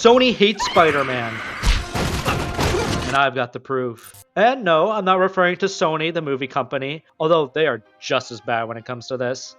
Sony hates Spider-Man. And I've got the proof. And no, I'm not referring to Sony, the movie company, although they are just as bad when it comes to this.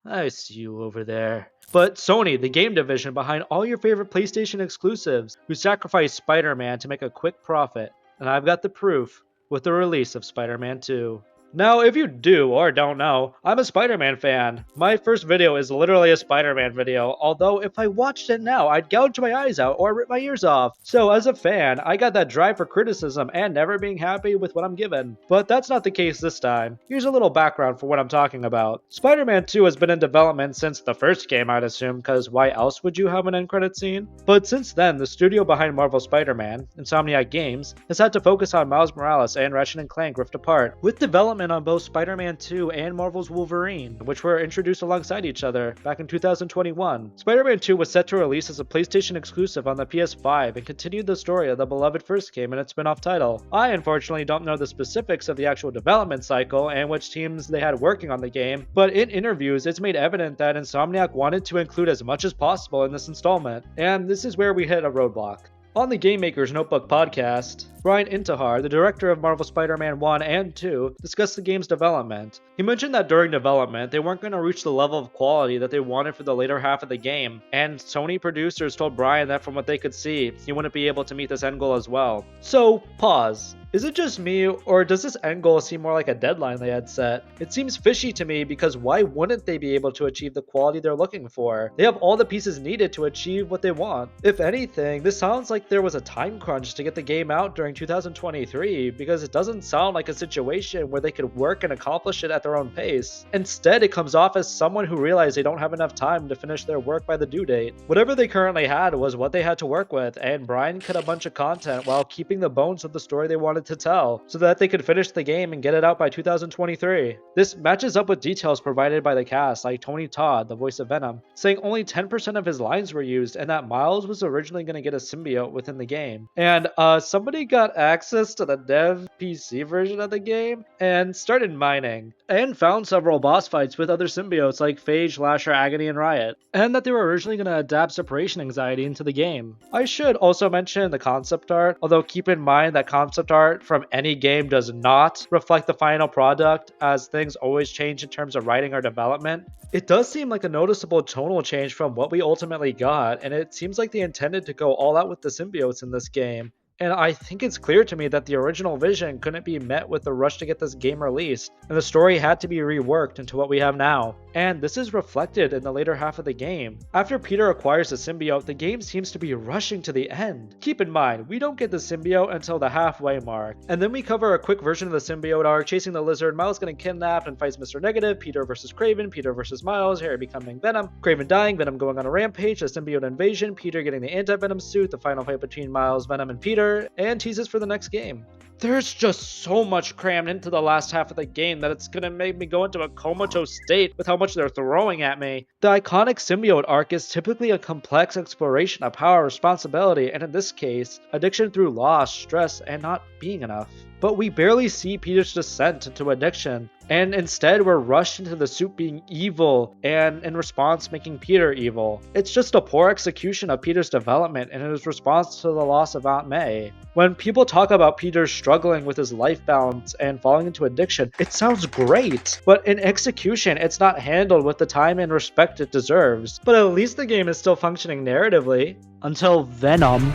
I see you over there. But Sony, the game division behind all your favorite PlayStation exclusives, who sacrificed Spider-Man to make a quick profit. And I've got the proof with the release of Spider-Man 2. Now, if you do or don't know, I'm a Spider-Man fan. My first video is literally a Spider-Man video, although if I watched it now, I'd gouge my eyes out or rip my ears off. So as a fan, I got that drive for criticism and never being happy with what I'm given. But that's not the case this time. Here's a little background for what I'm talking about. Spider-Man 2 has been in development since the first game, I'd assume, because why else would you have an end credit scene? But since then, the studio behind Marvel Spider-Man, Insomniac Games, has had to focus on Miles Morales and Ratchet & Clank Rift Apart, with development on both Spider-Man 2 and Marvel's Wolverine, which were introduced alongside each other back in 2021. Spider-Man 2 was set to release as a PlayStation exclusive on the PS5 and continued the story of the beloved first game and its spin-off title. I unfortunately don't know the specifics of the actual development cycle and which teams they had working on the game, but in interviews it's made evident that Insomniac wanted to include as much as possible in this installment, and this is where we hit a roadblock. On the Game Maker's Notebook podcast, Brian Intihar, the director of Marvel Spider-Man 1 and 2, discussed the game's development. He mentioned that during development, they weren't going to reach the level of quality that they wanted for the later half of the game, and Sony producers told Brian that from what they could see, he wouldn't be able to meet this end goal as well. So, pause. Is it just me, or does this end goal seem more like a deadline they had set? It seems fishy to me because why wouldn't they be able to achieve the quality they're looking for? They have all the pieces needed to achieve what they want. If anything, this sounds like there was a time crunch to get the game out during 2023 because it doesn't sound like a situation where they could work and accomplish it at their own pace. Instead, it comes off as someone who realized they don't have enough time to finish their work by the due date. Whatever they currently had was what they had to work with, and Brian cut a bunch of content while keeping the bones of the story they wanted to tell, so that they could finish the game and get it out by 2023. This matches up with details provided by the cast, like Tony Todd, the voice of Venom, saying only 10% of his lines were used and that Miles was originally going to get a symbiote within the game. And somebody got access to the dev PC version of the game and started mining, and found several boss fights with other symbiotes like Phage, Lasher, Agony, and Riot, and that they were originally going to adapt separation anxiety into the game. I should also mention the concept art, although keep in mind that concept art from any game does not reflect the final product, as things always change in terms of writing or development. It does seem like a noticeable tonal change from what we ultimately got, and it seems like they intended to go all out with the symbiotes in this game. And I think it's clear to me that the original vision couldn't be met with the rush to get this game released, and the story had to be reworked into what we have now. And this is reflected in the later half of the game. After Peter acquires the symbiote, the game seems to be rushing to the end. Keep in mind, we don't get the symbiote until the halfway mark, and then we cover a quick version of the symbiote arc, chasing the lizard, Miles getting kidnapped and fights Mr. Negative, Peter versus Craven, Peter versus Miles, Harry becoming Venom, Craven dying, Venom going on a rampage, a symbiote invasion, Peter getting the anti-Venom suit, the final fight between Miles, Venom, and Peter, and teases for the next game. There's just so much crammed into the last half of the game that it's gonna make me go into a comatose state with how much they're throwing at me. The iconic symbiote arc is typically a complex exploration of power, responsibility, and in this case, addiction through loss, stress, and not being enough. But we barely see Peter's descent into addiction, and instead we're rushed into the suit being evil, and in response making Peter evil. It's just a poor execution of Peter's development and his response to the loss of Aunt May. When people talk about Peter struggling with his life balance and falling into addiction, it sounds great, but in execution it's not handled with the time and respect it deserves. But at least the game is still functioning narratively. Until Venom.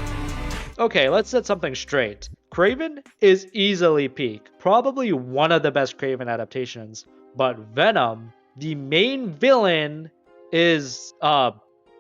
Okay, let's set something straight. Craven is easily peak, probably one of the best Craven adaptations, but Venom, the main villain, is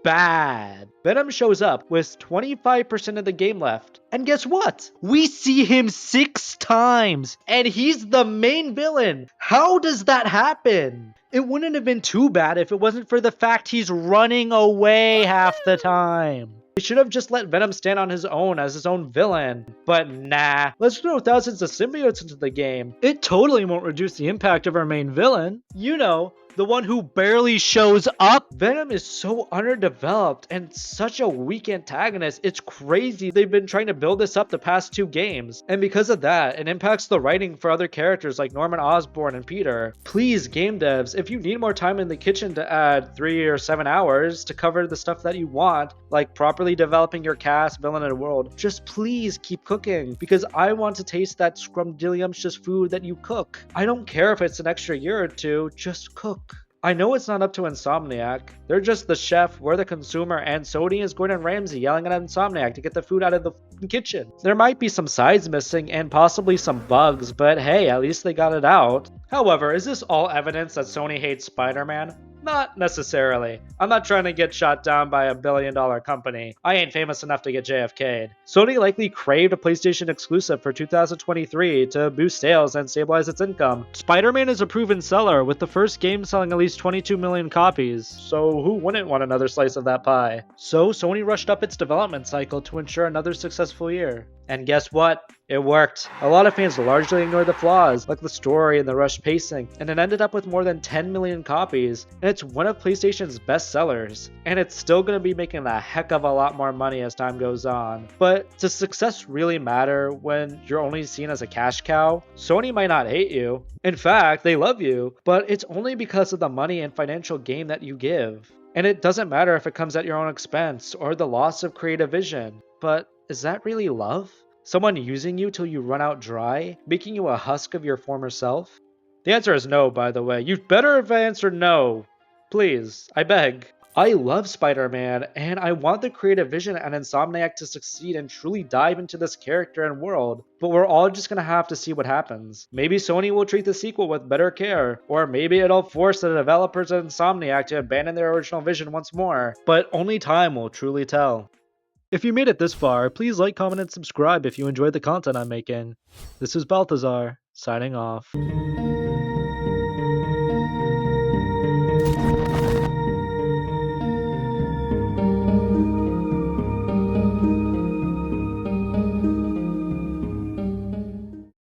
bad. Venom shows up with 25% of the game left, and guess what? We see him 6 times, and he's the main villain. How does that happen? It wouldn't have been too bad if it wasn't for the fact he's running away half the time. They should have just let Venom stand on his own as his own villain. But nah, let's throw thousands of symbiotes into the game. It totally won't reduce the impact of our main villain. You know, The one who barely shows up? Venom is so underdeveloped and such a weak antagonist. It's crazy. They've been trying to build this up the past 2 games. And because of that, it impacts the writing for other characters like Norman Osborn and Peter. Please, game devs, if you need more time in the kitchen to add 3 or 7 hours to cover the stuff that you want, like properly developing your cast, villain, and world, just please keep cooking, because I want to taste that scrumdiddlyumptious food that you cook. I don't care if it's an extra year or two, just cook. I know it's not up to Insomniac. They're just the chef, we're the consumer, and Sony is Gordon Ramsay yelling at Insomniac to get the food out of the kitchen. There might be some sides missing and possibly some bugs, but hey, at least they got it out. However, is this all evidence that Sony hates Spider-Man? Not necessarily. I'm not trying to get shot down by a billion-dollar company. I ain't famous enough to get JFK'd. Sony likely craved a PlayStation exclusive for 2023 to boost sales and stabilize its income. Spider-Man is a proven seller, with the first game selling at least 22 million copies, so who wouldn't want another slice of that pie? So Sony rushed up its development cycle to ensure another successful year. And guess what? It worked. A lot of fans largely ignored the flaws, like the story and the rushed pacing, and it ended up with more than 10 million copies, and it's one of PlayStation's best sellers. And it's still going to be making a heck of a lot more money as time goes on. But does success really matter when you're only seen as a cash cow? Sony might not hate you. In fact, they love you, but it's only because of the money and financial gain that you give. And it doesn't matter if it comes at your own expense or the loss of creative vision. But is that really love? Someone using you till you run out dry, making you a husk of your former self? The answer is no, by the way. You'd better have answered no. Please, I beg. I love Spider-Man, and I want the creative vision at Insomniac to succeed and truly dive into this character and world, but we're all just gonna have to see what happens. Maybe Sony will treat the sequel with better care, or maybe it'll force the developers at Insomniac to abandon their original vision once more, but only time will truly tell. If you made it this far, please like, comment, and subscribe if you enjoyed the content I'm making. This is Balthazar, signing off.